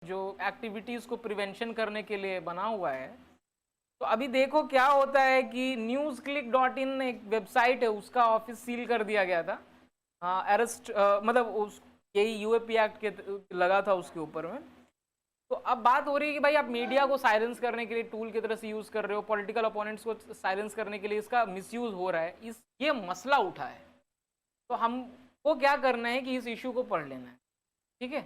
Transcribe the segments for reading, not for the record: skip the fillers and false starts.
जो एक्टिविटीज़ को प्रिवेंशन करने के लिए बना हुआ है। तो अभी देखो क्या होता है कि newsclick.in एक वेबसाइट है, उसका ऑफिस सील कर दिया गया था। अरेस्ट मतलब उस यही यूएपी एक्ट के लगा था उसके ऊपर में। तो अब बात हो रही है कि भाई आप मीडिया को साइलेंस करने के लिए टूल की तरह से यूज़ कर रहे हो, पॉलिटिकल अपोनेंट्स को साइलेंस करने के लिए इसका मिसयूज़ हो रहा है। ये मसला उठा है, तो हमको क्या करना है कि इस इशू को पढ़ लेना है, ठीक है।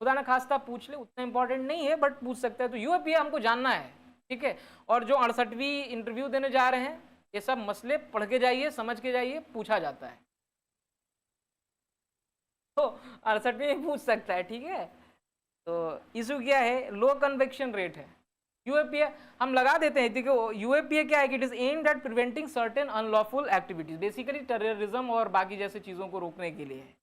खुदा ना खास्ता पूछ ले, उतना इंपॉर्टेंट नहीं है बट पूछ सकता है। तो यूएपीए हमको जानना है, ठीक है। और जो 68वीं इंटरव्यू देने जा रहे हैं, ये सब मसले पढ़ के जाइए, समझ के जाइए, पूछा जाता है। तो 68वीं पूछ सकता है, ठीक है। तो इशू क्या है, लो कन्वेक्शन रेट है। यूएपीए हम लगा देते हैं, देखो यूएपीए क्या है कि it is aimed at preventing certain unlawful activities, basically terrorism और बाकी जैसे चीज़ों को रोकने के लिए है।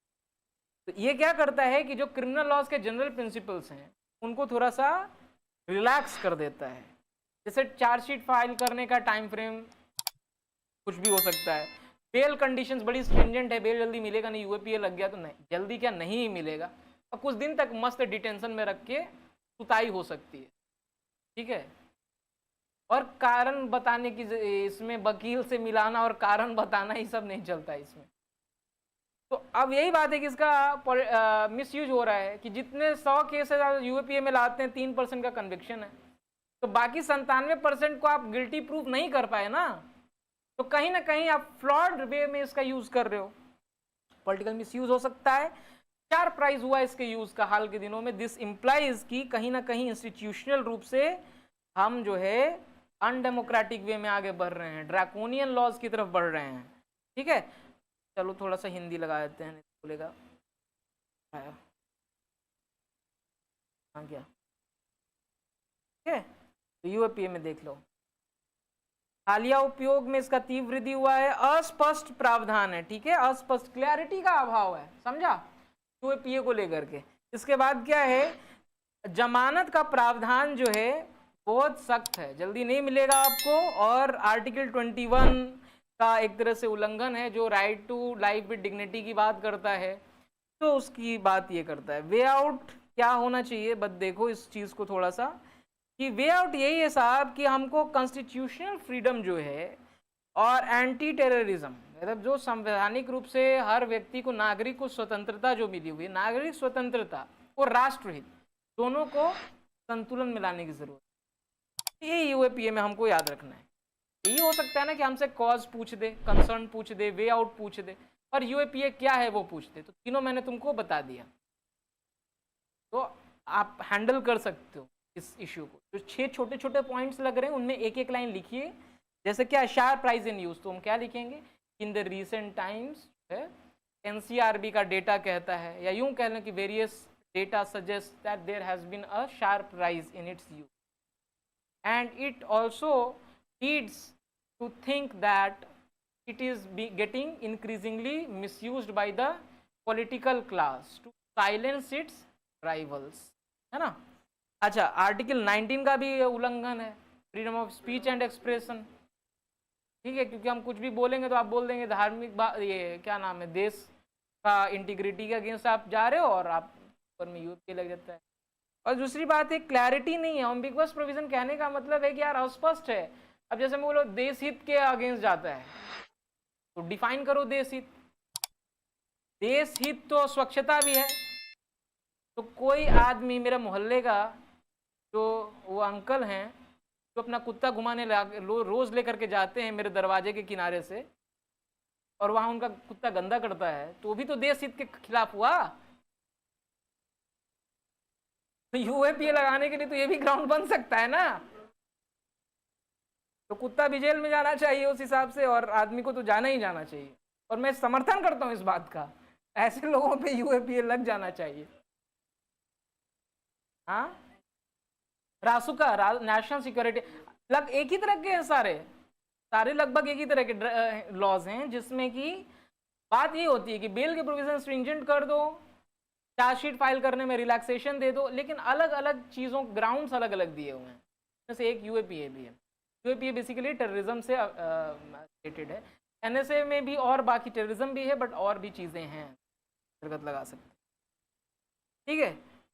तो ये क्या करता है कि जो क्रिमिनल लॉज के जनरल प्रिंसिपल्स हैं उनको थोड़ा सा रिलैक्स कर देता है। जैसे चार्जशीट फाइल करने का टाइम फ्रेम कुछ भी हो सकता है, बेल कंडीशंस बड़ी स्ट्रिंजेंट है, बेल जल्दी मिलेगा नहीं, यूएपीए लग गया तो नहीं, जल्दी क्या नहीं मिलेगा, और कुछ दिन तक मस्त डिटेंशन में रख के सुताई हो सकती है, ठीक है। और कारण बताने की, इसमें वकील से मिलाना और कारण बताना ही सब नहीं चलता इसमें। तो अब यही बात है कि इसका मिसयूज हो रहा है कि जितने 100 केसेस यूएपीए में लाते हैं 3% का कन्विक्शन है, तो बाकी 97% को आप गिल्टी प्रूफ नहीं कर पाए ना, तो कहीं ना कहीं आप फ्लॉड वे में इसका यूज कर रहे हो, पॉलिटिकल मिसयूज हो सकता है। चार प्राइज हुआ इसके यूज का हाल के दिनों में। दिस इंप्लाइज कि कहीं ना कहीं इंस्टीट्यूशनल रूप से हम जो है अनडेमोक्रेटिक वे में आगे बढ़ रहे हैं, ड्रैकोनियन लॉज की तरफ बढ़ रहे हैं, ठीक है। चलो थोड़ा सा हिंदी लगा देते हैं, बोलेगा हाँ क्या, ठीक है। तो यूएपीए में देख लो, हालिया उपयोग में इसका तीव्र वृद्धि हुआ है, अस्पष्ट प्रावधान है, ठीक है, अस्पष्ट, क्लैरिटी का अभाव है, समझा, यूएपीए को लेकर के। इसके बाद क्या है, जमानत का प्रावधान जो है बहुत सख्त है, जल्दी नहीं मिलेगा आपको, और आर्टिकल 21 का एक तरह से उल्लंघन है, जो right to life with dignity की बात करता है, तो उसकी बात ये करता है। वे आउट क्या होना चाहिए, बस देखो इस चीज़ को थोड़ा सा, कि वे आउट यही है साहब कि हमको कॉन्स्टिट्यूशनल फ्रीडम जो है और एंटी टेररिज्म, मतलब जो संवैधानिक रूप से हर व्यक्ति को, नागरिक को स्वतंत्रता जो मिली हुई है, नागरिक स्वतंत्रता और राष्ट्रहित दोनों को संतुलन में लाने की जरूरत है। ये यूएपीए में हमको याद रखना है। यही हो सकता है ना कि हमसे कॉज पूछ दे, कंसर्न पूछ दे, वे आउट पूछ दे, और यूएपीए क्या है वो पूछ दे, तो तीनों मैंने तुमको बता दिया, तो आप हैंडल कर सकते हो इस इश्यू को। जो 6 छोटे छोटे पॉइंट्स लग रहे हैं उनमें एक एक लाइन लिखिए। जैसे क्या, शार्प प्राइस इन यूज, तो हम क्या लिखेंगे, इन द रीसेंट टाइम्स है, एनसीआरबी का डेटा कहता है, या यूं कह लें कि various data suggest that there has been a sharp rise in its use, and it also leads to think that it is getting increasingly misused by the political class to silence its rivals, है ना। अच्छा, article 19 का भी उल्लंघन है, freedom of speech and expression, ठीक है, क्योंकि हम कुछ भी बोलेंगे तो आप बोल देंगे धार्मिक ये क्या नाम है, देश का इंटीग्रिटी के अगेंस्ट आप जा रहे हो, और आप ऊपर में यूथ के लग जाता है। और दूसरी बात है, क्लैरिटी नहीं है, अम्बिगुअस प्रोविजन कहने का मतलब है कि यार अस्पष्ट है। अब जैसे मैं बोलो देश हित के अगेंस्ट जाता है, तो डिफाइन करो देश हित। देश हित तो स्वच्छता भी है, तो कोई आदमी मेरे मोहल्ले का, जो वो अंकल हैं जो अपना कुत्ता घुमाने रोज लेकर के जाते हैं मेरे दरवाजे के किनारे से, और वहां उनका कुत्ता गंदा करता है, तो भी तो देश हित के खिलाफ हुआ। तो यूएपीए लगाने के लिए तो ये भी ग्राउंड बन सकता है ना, तो कुत्ता भी जेल में जाना चाहिए उस हिसाब से, और आदमी को तो जाना ही जाना चाहिए। और मैं समर्थन करता हूं इस बात का, ऐसे लोगों पे यूएपीए लग जाना चाहिए। हाँ, रासुका, नेशनल सिक्योरिटी, लग एक ही तरह के हैं सारे, सारे लगभग एक ही तरह के लॉज हैं, जिसमें कि बात ये होती है कि बेल के प्रोविजन स्ट्रिंजेंट कर दो, चार्जशीट फाइल करने में रिलैक्सेशन दे दो, लेकिन अलग अलग चीज़ों, ग्राउंड्स अलग अलग दिए हुए हैं। जैसे एक यूएपीए भी है, यूएपीए बेसिकली टेररिज्म से रिलेटेड है, एनएसए में भी और बाकी टेररिज्म भी है, बट और भी चीज़ें हैं अंतर्गत लगा सकते, ठीक है।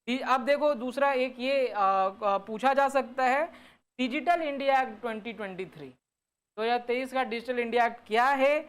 अब देखो दूसरा एक ये पूछा जा सकता है, डिजिटल इंडिया एक्ट 2023 2023 का डिजिटल इंडिया एक्ट क्या है?